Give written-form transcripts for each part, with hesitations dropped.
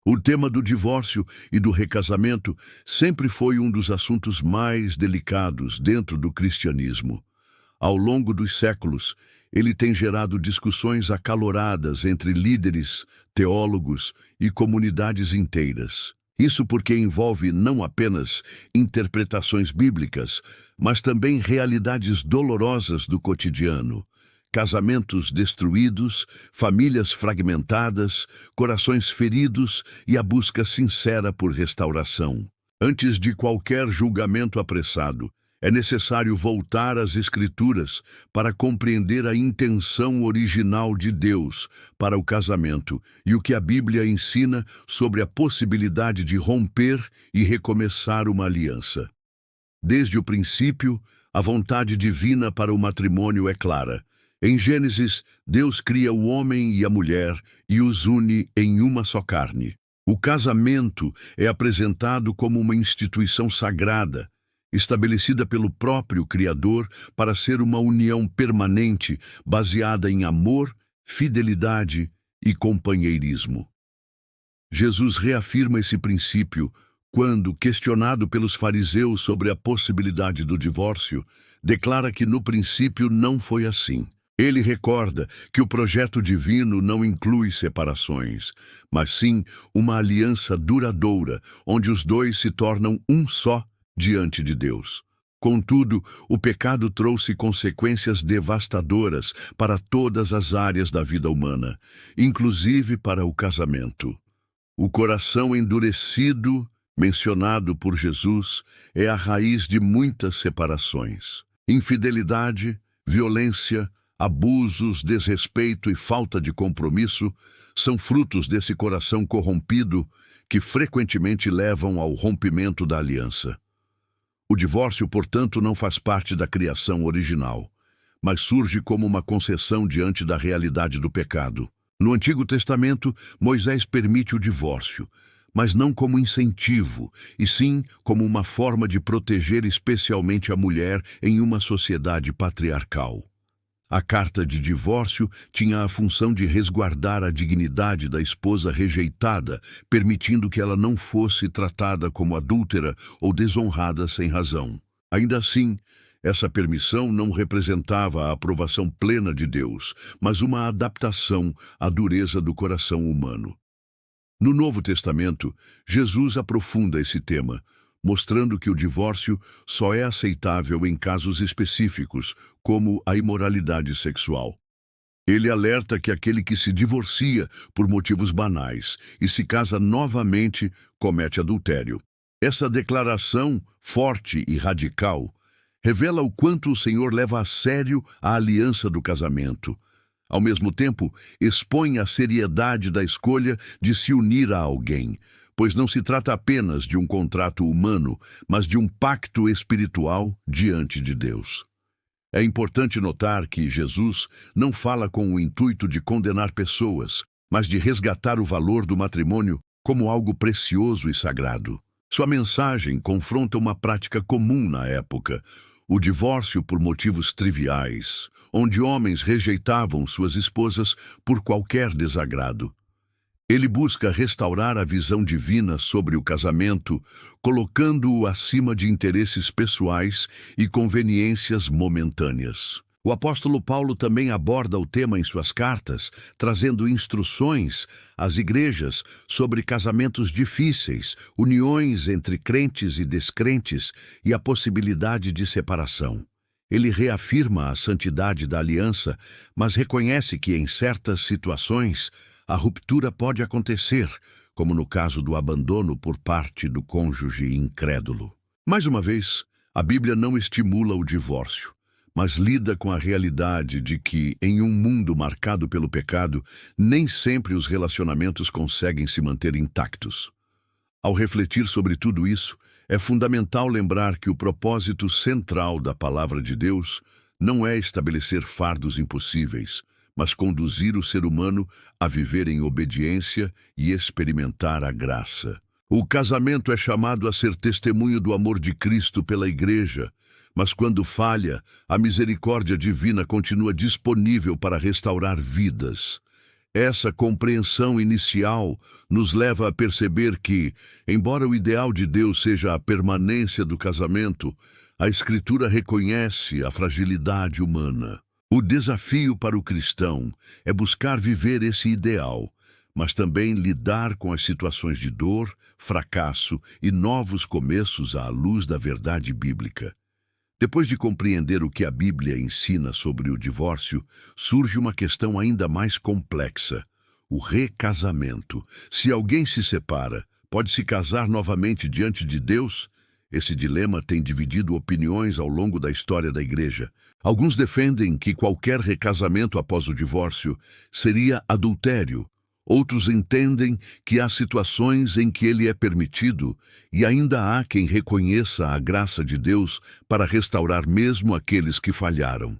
O tema do divórcio e do recasamento sempre foi um dos assuntos mais delicados dentro do cristianismo. Ao longo dos séculos, ele tem gerado discussões acaloradas entre líderes, teólogos e comunidades inteiras. Isso porque envolve não apenas interpretações bíblicas, mas também realidades dolorosas do cotidiano. Casamentos destruídos, famílias fragmentadas, corações feridos e a busca sincera por restauração. Antes de qualquer julgamento apressado, é necessário voltar às Escrituras para compreender a intenção original de Deus para o casamento e o que a Bíblia ensina sobre a possibilidade de romper e recomeçar uma aliança. Desde o princípio, a vontade divina para o matrimônio é clara. Em Gênesis, Deus cria o homem e a mulher e os une em uma só carne. O casamento é apresentado como uma instituição sagrada, estabelecida pelo próprio Criador para ser uma união permanente, baseada em amor, fidelidade e companheirismo. Jesus reafirma esse princípio quando, questionado pelos fariseus sobre a possibilidade do divórcio, declara que no princípio não foi assim. Ele recorda que o projeto divino não inclui separações, mas sim uma aliança duradoura, onde os dois se tornam um só diante de Deus. Contudo, o pecado trouxe consequências devastadoras para todas as áreas da vida humana, inclusive para o casamento. O coração endurecido, mencionado por Jesus, é a raiz de muitas separações. Infidelidade, violência, abusos, desrespeito e falta de compromisso são frutos desse coração corrompido que frequentemente levam ao rompimento da aliança. O divórcio, portanto, não faz parte da criação original, mas surge como uma concessão diante da realidade do pecado. No Antigo Testamento, Moisés permite o divórcio, mas não como incentivo, e sim como uma forma de proteger especialmente a mulher em uma sociedade patriarcal. A carta de divórcio tinha a função de resguardar a dignidade da esposa rejeitada, permitindo que ela não fosse tratada como adúltera ou desonrada sem razão. Ainda assim, essa permissão não representava a aprovação plena de Deus, mas uma adaptação à dureza do coração humano. No Novo Testamento, Jesus aprofunda esse tema, mostrando que o divórcio só é aceitável em casos específicos, como a imoralidade sexual. Ele alerta que aquele que se divorcia por motivos banais e se casa novamente comete adultério. Essa declaração, forte e radical, revela o quanto o Senhor leva a sério a aliança do casamento. Ao mesmo tempo, expõe a seriedade da escolha de se unir a alguém, pois não se trata apenas de um contrato humano, mas de um pacto espiritual diante de Deus. É importante notar que Jesus não fala com o intuito de condenar pessoas, mas de resgatar o valor do matrimônio como algo precioso e sagrado. Sua mensagem confronta uma prática comum na época, o divórcio por motivos triviais, onde homens rejeitavam suas esposas por qualquer desagrado. Ele busca restaurar a visão divina sobre o casamento, colocando-o acima de interesses pessoais e conveniências momentâneas. O apóstolo Paulo também aborda o tema em suas cartas, trazendo instruções às igrejas sobre casamentos difíceis, uniões entre crentes e descrentes e a possibilidade de separação. Ele reafirma a santidade da aliança, mas reconhece que, em certas situações, a ruptura pode acontecer, como no caso do abandono por parte do cônjuge incrédulo. Mais uma vez, a Bíblia não estimula o divórcio, mas lida com a realidade de que, em um mundo marcado pelo pecado, nem sempre os relacionamentos conseguem se manter intactos. Ao refletir sobre tudo isso, é fundamental lembrar que o propósito central da Palavra de Deus não é estabelecer fardos impossíveis, mas conduzir o ser humano a viver em obediência e experimentar a graça. O casamento é chamado a ser testemunho do amor de Cristo pela Igreja, mas quando falha, a misericórdia divina continua disponível para restaurar vidas. Essa compreensão inicial nos leva a perceber que, embora o ideal de Deus seja a permanência do casamento, a Escritura reconhece a fragilidade humana. O desafio para o cristão é buscar viver esse ideal, mas também lidar com as situações de dor, fracasso e novos começos à luz da verdade bíblica. Depois de compreender o que a Bíblia ensina sobre o divórcio, surge uma questão ainda mais complexa: o recasamento. Se alguém se separa, pode se casar novamente diante de Deus? Esse dilema tem dividido opiniões ao longo da história da Igreja. Alguns defendem que qualquer recasamento após o divórcio seria adultério. Outros entendem que há situações em que ele é permitido e ainda há quem reconheça a graça de Deus para restaurar mesmo aqueles que falharam.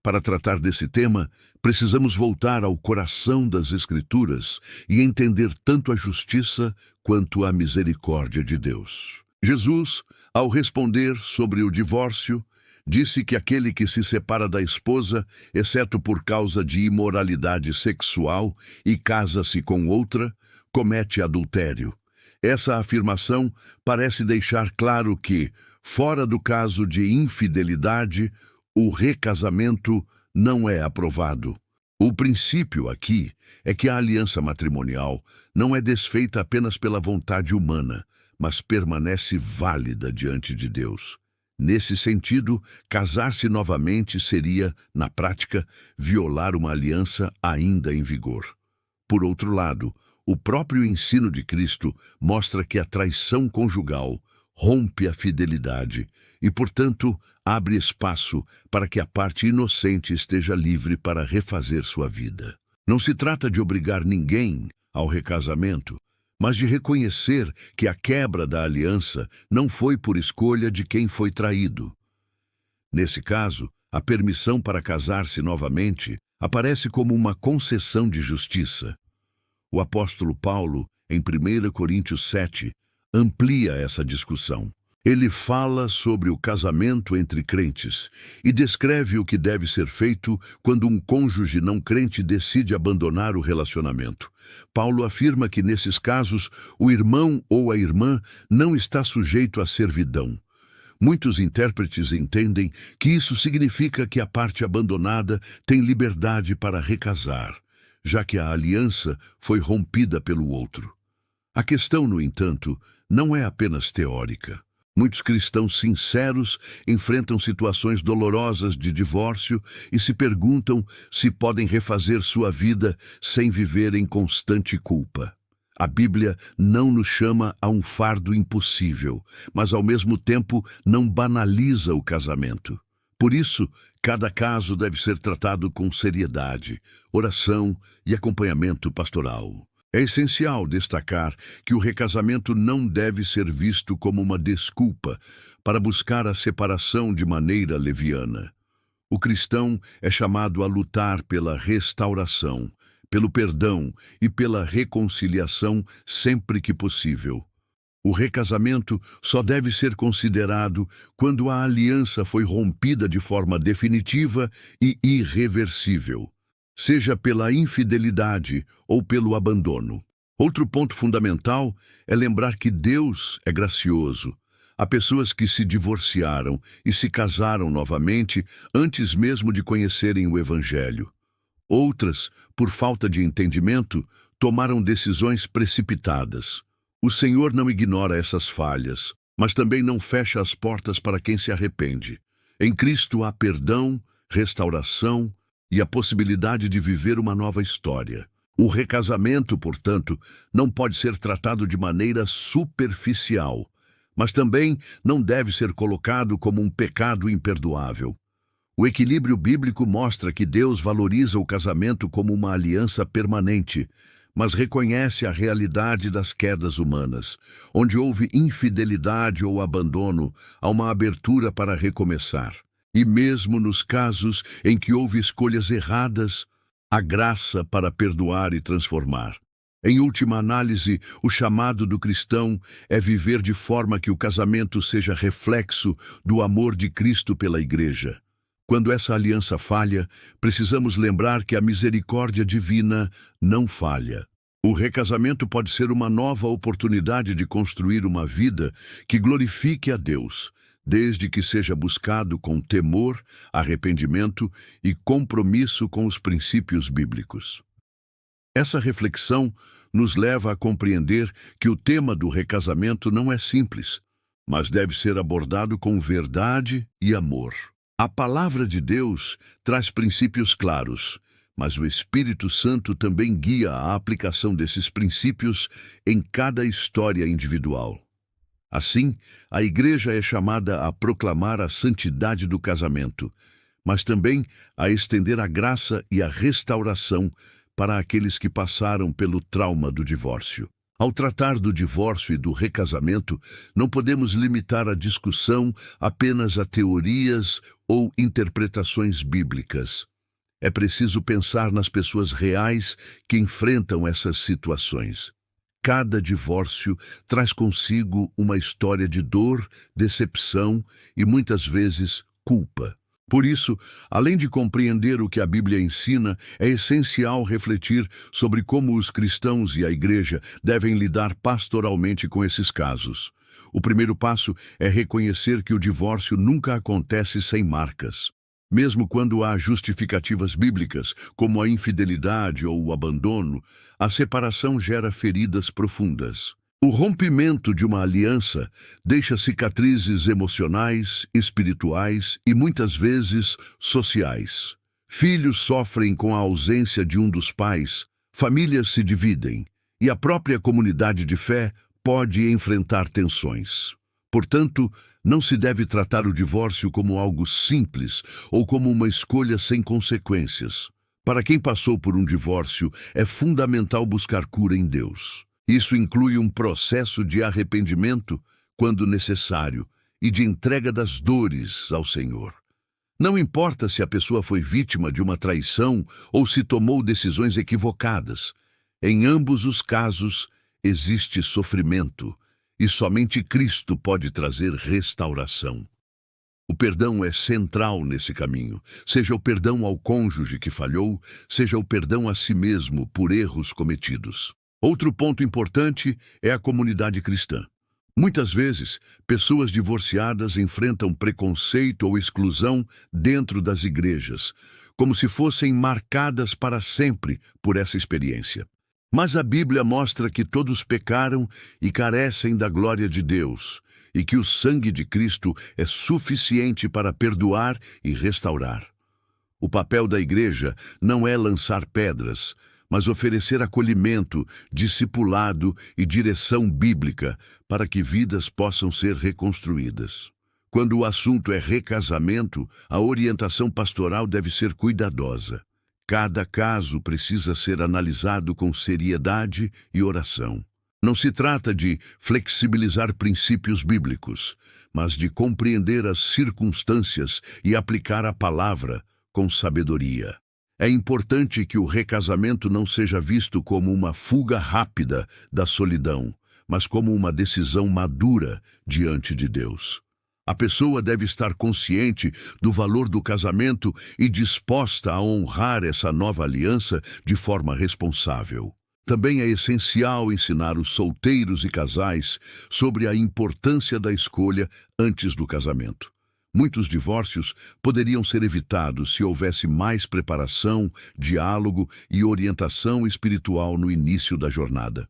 Para tratar desse tema, precisamos voltar ao coração das Escrituras e entender tanto a justiça quanto a misericórdia de Deus. Jesus, ao responder sobre o divórcio, disse que aquele que se separa da esposa, exceto por causa de imoralidade sexual, e casa-se com outra, comete adultério. Essa afirmação parece deixar claro que, fora do caso de infidelidade, o recasamento não é aprovado. O princípio aqui é que a aliança matrimonial não é desfeita apenas pela vontade humana, mas permanece válida diante de Deus. Nesse sentido, casar-se novamente seria, na prática, violar uma aliança ainda em vigor. Por outro lado, o próprio ensino de Cristo mostra que a traição conjugal rompe a fidelidade e, portanto, abre espaço para que a parte inocente esteja livre para refazer sua vida. Não se trata de obrigar ninguém ao recasamento, mas de reconhecer que a quebra da aliança não foi por escolha de quem foi traído. Nesse caso, a permissão para casar-se novamente aparece como uma concessão de justiça. O apóstolo Paulo, em 1 Coríntios 7, amplia essa discussão. Ele fala sobre o casamento entre crentes e descreve o que deve ser feito quando um cônjuge não crente decide abandonar o relacionamento. Paulo afirma que, nesses casos, o irmão ou a irmã não está sujeito à servidão. Muitos intérpretes entendem que isso significa que a parte abandonada tem liberdade para recasar, já que a aliança foi rompida pelo outro. A questão, no entanto, não é apenas teórica. Muitos cristãos sinceros enfrentam situações dolorosas de divórcio e se perguntam se podem refazer sua vida sem viver em constante culpa. A Bíblia não nos chama a um fardo impossível, mas ao mesmo tempo não banaliza o casamento. Por isso, cada caso deve ser tratado com seriedade, oração e acompanhamento pastoral. É essencial destacar que o recasamento não deve ser visto como uma desculpa para buscar a separação de maneira leviana. O cristão é chamado a lutar pela restauração, pelo perdão e pela reconciliação sempre que possível. O recasamento só deve ser considerado quando a aliança foi rompida de forma definitiva e irreversível, seja pela infidelidade ou pelo abandono. Outro ponto fundamental é lembrar que Deus é gracioso. Há pessoas que se divorciaram e se casaram novamente antes mesmo de conhecerem o Evangelho. Outras, por falta de entendimento, tomaram decisões precipitadas. O Senhor não ignora essas falhas, mas também não fecha as portas para quem se arrepende. Em Cristo há perdão, restauração e a possibilidade de viver uma nova história. O recasamento, portanto, não pode ser tratado de maneira superficial, mas também não deve ser colocado como um pecado imperdoável. O equilíbrio bíblico mostra que Deus valoriza o casamento como uma aliança permanente, mas reconhece a realidade das quedas humanas. Onde houve infidelidade ou abandono, há uma abertura para recomeçar. E mesmo nos casos em que houve escolhas erradas, há graça para perdoar e transformar. Em última análise, o chamado do cristão é viver de forma que o casamento seja reflexo do amor de Cristo pela Igreja. Quando essa aliança falha, precisamos lembrar que a misericórdia divina não falha. O recasamento pode ser uma nova oportunidade de construir uma vida que glorifique a Deus, desde que seja buscado com temor, arrependimento e compromisso com os princípios bíblicos. Essa reflexão nos leva a compreender que o tema do recasamento não é simples, mas deve ser abordado com verdade e amor. A palavra de Deus traz princípios claros, mas o Espírito Santo também guia a aplicação desses princípios em cada história individual. Assim, a Igreja é chamada a proclamar a santidade do casamento, mas também a estender a graça e a restauração para aqueles que passaram pelo trauma do divórcio. Ao tratar do divórcio e do recasamento, não podemos limitar a discussão apenas a teorias ou interpretações bíblicas. É preciso pensar nas pessoas reais que enfrentam essas situações. Cada divórcio traz consigo uma história de dor, decepção e muitas vezes culpa. Por isso, além de compreender o que a Bíblia ensina, é essencial refletir sobre como os cristãos e a Igreja devem lidar pastoralmente com esses casos. O primeiro passo é reconhecer que o divórcio nunca acontece sem marcas. Mesmo quando há justificativas bíblicas, como a infidelidade ou o abandono, a separação gera feridas profundas. O rompimento de uma aliança deixa cicatrizes emocionais, espirituais e muitas vezes sociais. Filhos sofrem com a ausência de um dos pais, famílias se dividem e a própria comunidade de fé pode enfrentar tensões. Portanto, não se deve tratar o divórcio como algo simples ou como uma escolha sem consequências. Para quem passou por um divórcio, é fundamental buscar cura em Deus. Isso inclui um processo de arrependimento, quando necessário, e de entrega das dores ao Senhor. Não importa se a pessoa foi vítima de uma traição ou se tomou decisões equivocadas. Em ambos os casos, existe sofrimento, e somente Cristo pode trazer restauração. O perdão é central nesse caminho, seja o perdão ao cônjuge que falhou, seja o perdão a si mesmo por erros cometidos. Outro ponto importante é a comunidade cristã. Muitas vezes, pessoas divorciadas enfrentam preconceito ou exclusão dentro das igrejas, como se fossem marcadas para sempre por essa experiência. Mas a Bíblia mostra que todos pecaram e carecem da glória de Deus, e que o sangue de Cristo é suficiente para perdoar e restaurar. O papel da igreja não é lançar pedras, mas oferecer acolhimento, discipulado e direção bíblica para que vidas possam ser reconstruídas. Quando o assunto é recasamento, a orientação pastoral deve ser cuidadosa. Cada caso precisa ser analisado com seriedade e oração. Não se trata de flexibilizar princípios bíblicos, mas de compreender as circunstâncias e aplicar a palavra com sabedoria. É importante que o recasamento não seja visto como uma fuga rápida da solidão, mas como uma decisão madura diante de Deus. A pessoa deve estar consciente do valor do casamento e disposta a honrar essa nova aliança de forma responsável. Também é essencial ensinar os solteiros e casais sobre a importância da escolha antes do casamento. Muitos divórcios poderiam ser evitados se houvesse mais preparação, diálogo e orientação espiritual no início da jornada.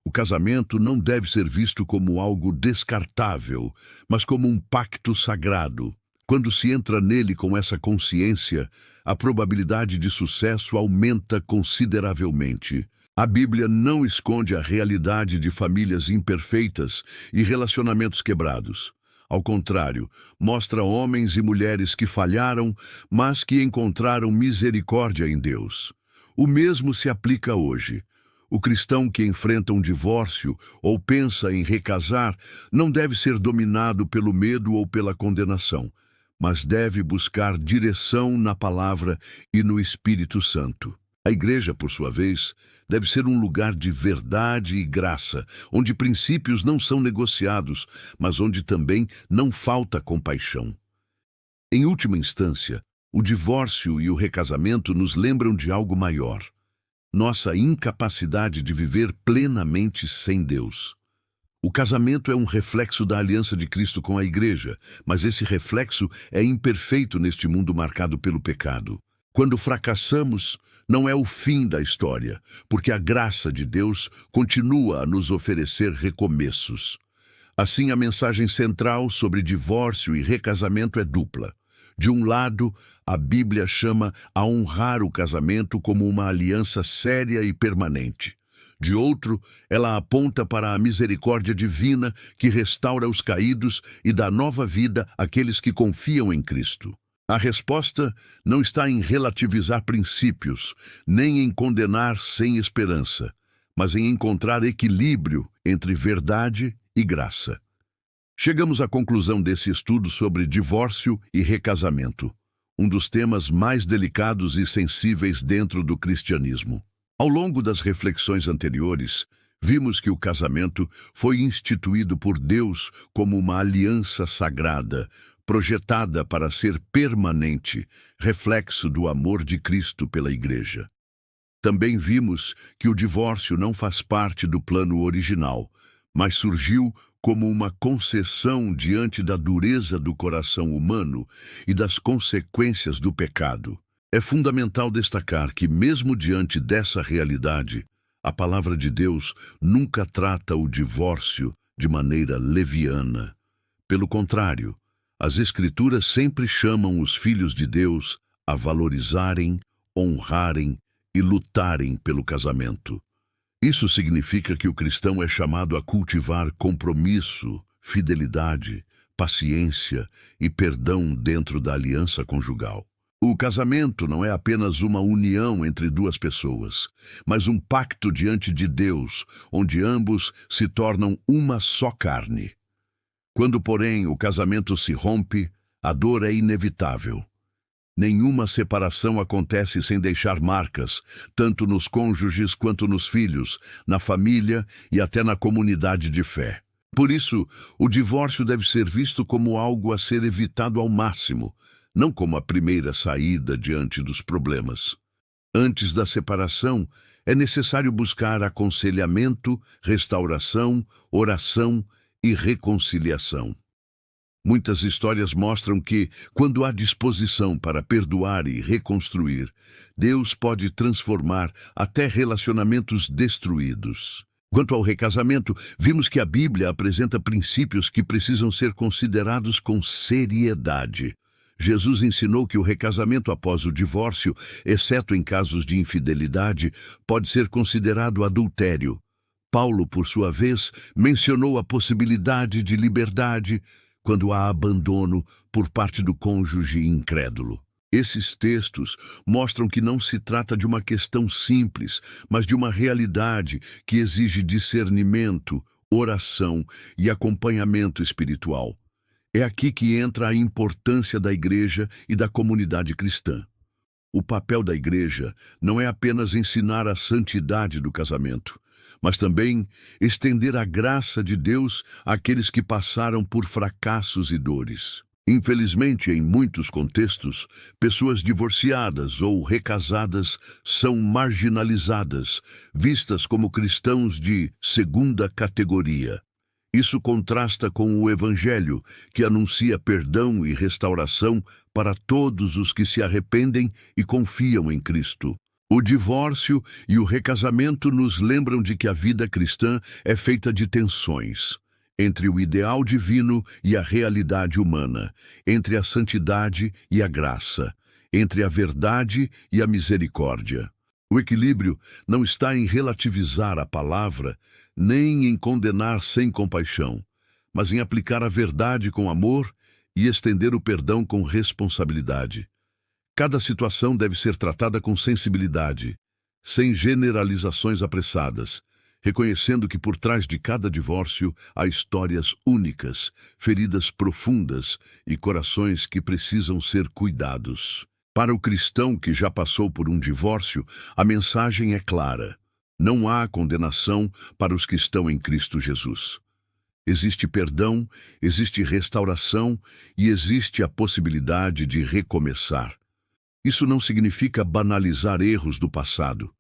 O casamento não deve ser visto como algo descartável, mas como um pacto sagrado. Quando se entra nele com essa consciência, a probabilidade de sucesso aumenta consideravelmente. A Bíblia não esconde a realidade de famílias imperfeitas e relacionamentos quebrados. Ao contrário, mostra homens e mulheres que falharam, mas que encontraram misericórdia em Deus. O mesmo se aplica hoje. O cristão que enfrenta um divórcio ou pensa em recasar não deve ser dominado pelo medo ou pela condenação, mas deve buscar direção na palavra e no Espírito Santo. A igreja, por sua vez, deve ser um lugar de verdade e graça, onde princípios não são negociados, mas onde também não falta compaixão. Em última instância, O divórcio e o recasamento nos lembram de algo maior: nossa incapacidade de viver plenamente sem Deus. O casamento é um reflexo da aliança de Cristo com a Igreja, mas esse reflexo é imperfeito neste mundo marcado pelo pecado. Quando fracassamos, não é o fim da história, porque a graça de Deus continua a nos oferecer recomeços. Assim, a mensagem central sobre divórcio e recasamento é dupla. De um lado, a Bíblia chama a honrar o casamento como uma aliança séria e permanente. De outro, ela aponta para a misericórdia divina que restaura os caídos e dá nova vida àqueles que confiam em Cristo. A resposta não está em relativizar princípios, nem em condenar sem esperança, mas em encontrar equilíbrio entre verdade e graça. Chegamos à conclusão desse estudo sobre divórcio e recasamento, um dos temas mais delicados e sensíveis dentro do cristianismo. Ao longo das reflexões anteriores, vimos que o casamento foi instituído por Deus como uma aliança sagrada, projetada para ser permanente, reflexo do amor de Cristo pela Igreja. Também vimos que o divórcio não faz parte do plano original, mas surgiu como uma concessão diante da dureza do coração humano e das consequências do pecado. É fundamental destacar que, mesmo diante dessa realidade, a palavra de Deus nunca trata o divórcio de maneira leviana. Pelo contrário, as Escrituras sempre chamam os filhos de Deus a valorizarem, honrarem e lutarem pelo casamento. Isso significa que o cristão é chamado a cultivar compromisso, fidelidade, paciência e perdão dentro da aliança conjugal. O casamento não é apenas uma união entre duas pessoas, mas um pacto diante de Deus, onde ambos se tornam uma só carne. Quando, porém, o casamento se rompe, a dor é inevitável. Nenhuma separação acontece sem deixar marcas, tanto nos cônjuges quanto nos filhos, na família e até na comunidade de fé. Por isso, o divórcio deve ser visto como algo a ser evitado ao máximo, não como a primeira saída diante dos problemas. Antes da separação, é necessário buscar aconselhamento, restauração, oração e reconciliação. Muitas histórias mostram que, quando há disposição para perdoar e reconstruir, Deus pode transformar até relacionamentos destruídos. Quanto ao recasamento, vimos que a Bíblia apresenta princípios que precisam ser considerados com seriedade. Jesus ensinou que o recasamento após o divórcio, exceto em casos de infidelidade, pode ser considerado adultério. Paulo, por sua vez, mencionou a possibilidade de liberdade quando há abandono por parte do cônjuge incrédulo. Esses textos mostram que não se trata de uma questão simples, mas de uma realidade que exige discernimento, oração e acompanhamento espiritual. É aqui que entra a importância da Igreja e da comunidade cristã. O papel da Igreja não é apenas ensinar a santidade do casamento, mas também estender a graça de Deus àqueles que passaram por fracassos e dores. Infelizmente, em muitos contextos, pessoas divorciadas ou recasadas são marginalizadas, vistas como cristãos de segunda categoria. Isso contrasta com o Evangelho, que anuncia perdão e restauração para todos os que se arrependem e confiam em Cristo. O divórcio e o recasamento nos lembram de que a vida cristã é feita de tensões entre o ideal divino e a realidade humana, entre a santidade e a graça, entre a verdade e a misericórdia. O equilíbrio não está em relativizar a palavra, nem em condenar sem compaixão, mas em aplicar a verdade com amor e estender o perdão com responsabilidade. Cada situação deve ser tratada com sensibilidade, sem generalizações apressadas, reconhecendo que por trás de cada divórcio há histórias únicas, feridas profundas e corações que precisam ser cuidados. Para o cristão que já passou por um divórcio, a mensagem é clara: não há condenação para os que estão em Cristo Jesus. Existe perdão, existe restauração e existe a possibilidade de recomeçar. Isso não significa banalizar erros do passado,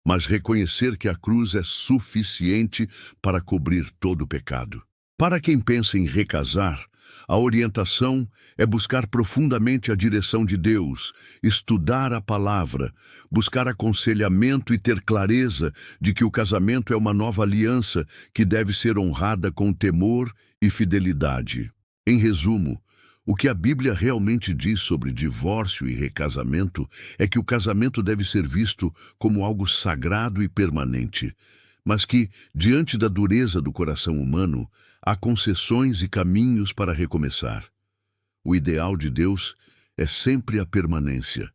mas reconhecer que a cruz é suficiente para cobrir todo o pecado. Para quem pensa em recasar, a orientação é buscar profundamente a direção de Deus, estudar a palavra, buscar aconselhamento e ter clareza de que o casamento é uma nova aliança que deve ser honrada com temor e fidelidade. Em resumo, o que a Bíblia realmente diz sobre divórcio e recasamento é que o casamento deve ser visto como algo sagrado e permanente, mas que, diante da dureza do coração humano, há concessões e caminhos para recomeçar. O ideal de Deus é sempre a permanência,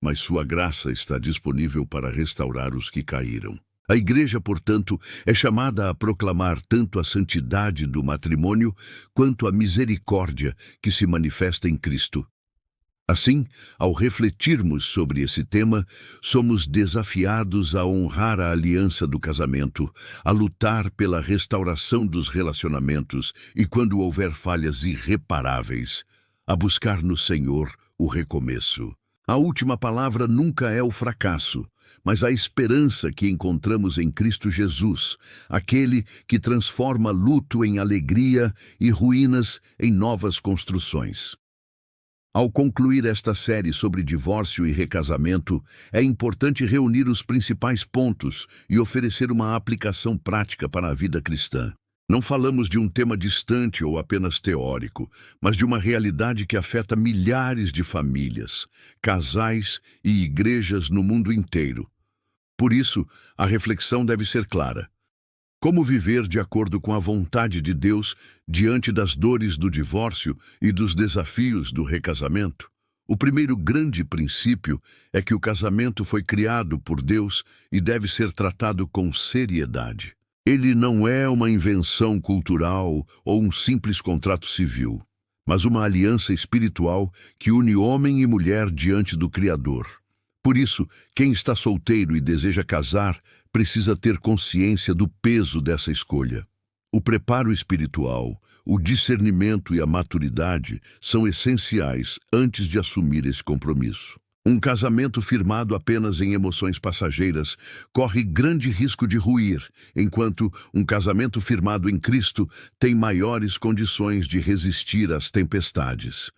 mas sua graça está disponível para restaurar os que caíram. A Igreja, portanto, é chamada a proclamar tanto a santidade do matrimônio quanto a misericórdia que se manifesta em Cristo. Assim, ao refletirmos sobre esse tema, somos desafiados a honrar a aliança do casamento, a lutar pela restauração dos relacionamentos e, quando houver falhas irreparáveis, a buscar no Senhor o recomeço. A última palavra nunca é o fracasso, mas a esperança que encontramos em Cristo Jesus, aquele que transforma luto em alegria e ruínas em novas construções. Ao concluir esta série sobre divórcio e recasamento, é importante reunir os principais pontos e oferecer uma aplicação prática para a vida cristã. Não falamos de um tema distante ou apenas teórico, mas de uma realidade que afeta milhares de famílias, casais e igrejas no mundo inteiro. Por isso, a reflexão deve ser clara. Como viver de acordo com a vontade de Deus diante das dores do divórcio e dos desafios do recasamento? O primeiro grande princípio é que o casamento foi criado por Deus e deve ser tratado com seriedade. Ele não é uma invenção cultural ou um simples contrato civil, mas uma aliança espiritual que une homem e mulher diante do Criador. Por isso, quem está solteiro e deseja casar precisa ter consciência do peso dessa escolha. O preparo espiritual, o discernimento e a maturidade são essenciais antes de assumir esse compromisso. Um casamento firmado apenas em emoções passageiras corre grande risco de ruir, enquanto um casamento firmado em Cristo tem maiores condições de resistir às tempestades.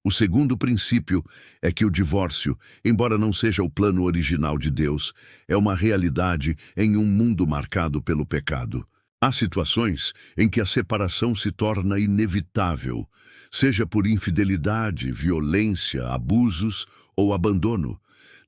O segundo princípio é que o divórcio, embora não seja o plano original de Deus, é uma realidade em um mundo marcado pelo pecado. Há situações em que a separação se torna inevitável, seja por infidelidade, violência, abusos ou abandono.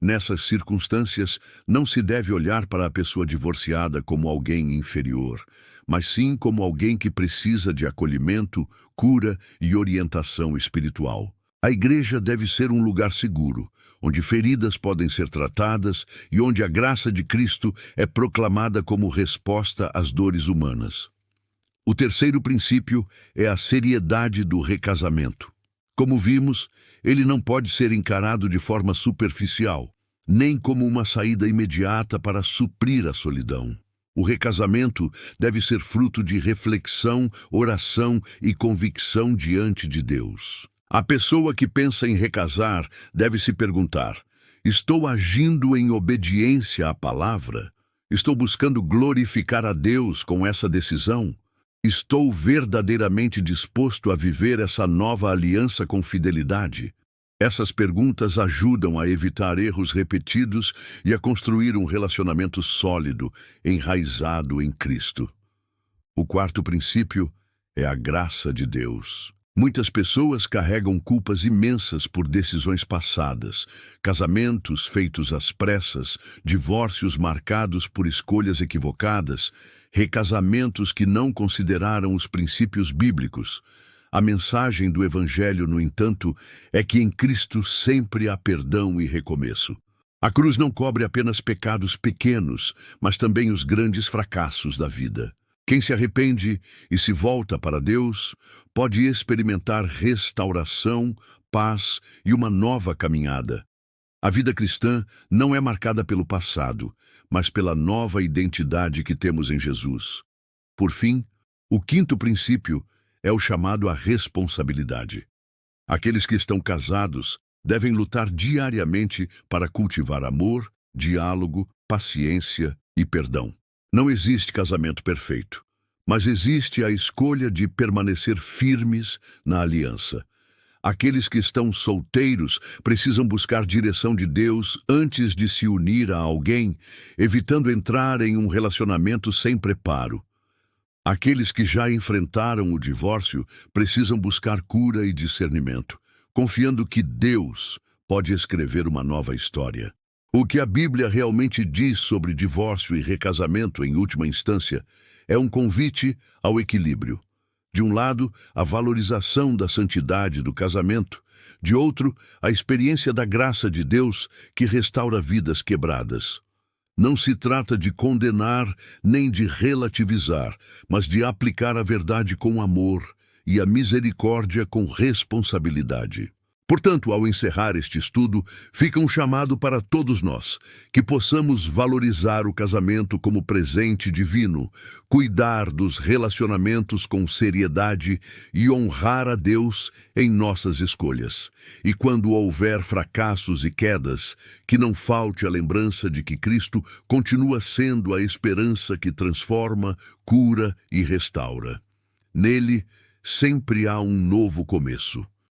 Nessas circunstâncias, não se deve olhar para a pessoa divorciada como alguém inferior, mas sim como alguém que precisa de acolhimento, cura e orientação espiritual. A igreja deve ser um lugar seguro, onde feridas podem ser tratadas e onde a graça de Cristo é proclamada como resposta às dores humanas. O terceiro princípio é a seriedade do recasamento. Como vimos, ele não pode ser encarado de forma superficial, nem como uma saída imediata para suprir a solidão. O recasamento deve ser fruto de reflexão, oração e convicção diante de Deus. A pessoa que pensa em recasar deve se perguntar: estou agindo em obediência à palavra? Estou buscando glorificar a Deus com essa decisão? Estou verdadeiramente disposto a viver essa nova aliança com fidelidade? Essas perguntas ajudam a evitar erros repetidos e a construir um relacionamento sólido, enraizado em Cristo. O quarto princípio é a graça de Deus. Muitas pessoas carregam culpas imensas por decisões passadas, casamentos feitos às pressas, divórcios marcados por escolhas equivocadas, recasamentos que não consideraram os princípios bíblicos. A mensagem do Evangelho, no entanto, é que em Cristo sempre há perdão e recomeço. A cruz não cobre apenas pecados pequenos, mas também os grandes fracassos da vida. Quem se arrepende e se volta para Deus pode experimentar restauração, paz e uma nova caminhada. A vida cristã não é marcada pelo passado, mas pela nova identidade que temos em Jesus. Por fim, o quinto princípio é o chamado à responsabilidade. Aqueles que estão casados devem lutar diariamente para cultivar amor, diálogo, paciência e perdão. Não existe casamento perfeito, mas existe a escolha de permanecer firmes na aliança. Aqueles que estão solteiros precisam buscar direção de Deus antes de se unir a alguém, evitando entrar em um relacionamento sem preparo. Aqueles que já enfrentaram o divórcio precisam buscar cura e discernimento, confiando que Deus pode escrever uma nova história. O que a Bíblia realmente diz sobre divórcio e recasamento, em última instância, é um convite ao equilíbrio. De um lado, a valorização da santidade do casamento, de outro, a experiência da graça de Deus que restaura vidas quebradas. Não se trata de condenar nem de relativizar, mas de aplicar a verdade com amor e a misericórdia com responsabilidade. Portanto, ao encerrar este estudo, fica um chamado para todos nós, que possamos valorizar o casamento como presente divino, cuidar dos relacionamentos com seriedade e honrar a Deus em nossas escolhas. E quando houver fracassos e quedas, que não falte a lembrança de que Cristo continua sendo a esperança que transforma, cura e restaura. Nele, sempre há um novo começo.